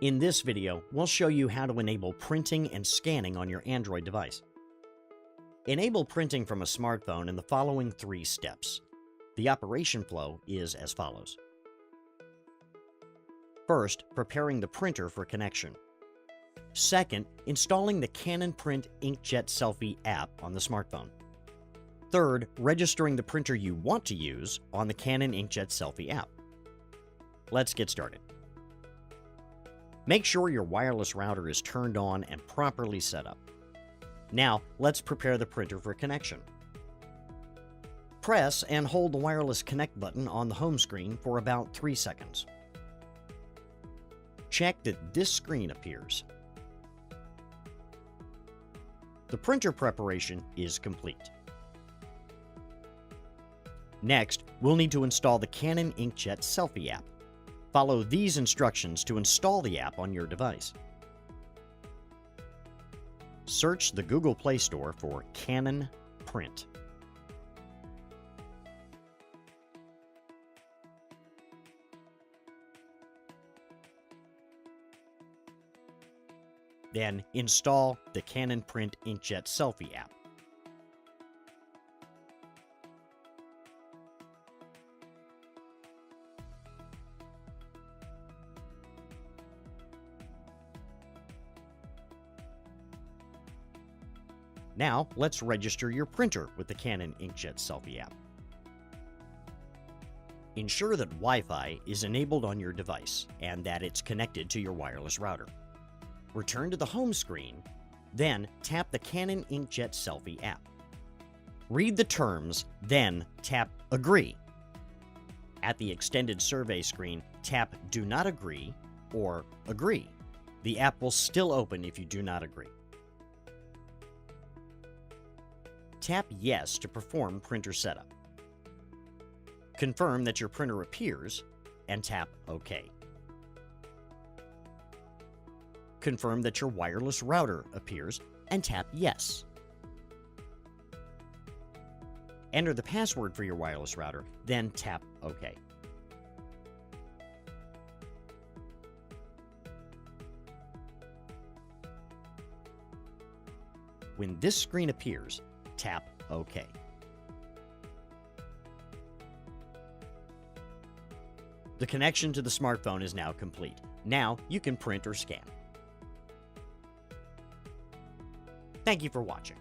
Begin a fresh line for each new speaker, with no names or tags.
In this video, we'll show you how to enable printing and scanning on your Android device. Enable printing from a smartphone in the following 3 steps. The operation flow is as follows. First, preparing the printer for connection. Second, installing the Canon Print Inkjet Selfie app on the smartphone. Third, registering the printer you want to use on the Canon Inkjet Selfie app. Let's get started. Make sure your wireless router is turned on and properly set up. Now, let's prepare the printer for connection. Press and hold the wireless connect button on the home screen for about 3 seconds. Check that this screen appears. The printer preparation is complete. Next, we'll need to install the Canon Inkjet Selfie app. Follow these instructions to install the app on your device. Search the Google Play Store for Canon Print. Then install the Canon Print Inkjet Selfie app. Now, let's register your printer with the Canon Inkjet Selfie app. Ensure that Wi-Fi is enabled on your device and that it's connected to your wireless router. Return to the home screen, then tap the Canon Inkjet Selfie app. Read the terms, then tap Agree. At the extended survey screen, tap Do Not Agree or Agree. The app will still open if you do not agree. Tap Yes to perform printer setup. Confirm that your printer appears and tap OK. Confirm that your wireless router appears and tap Yes. Enter the password for your wireless router, then tap OK. When this screen appears, tap OK. The connection to the smartphone is now complete. Now you can print or scan. Thank you for watching.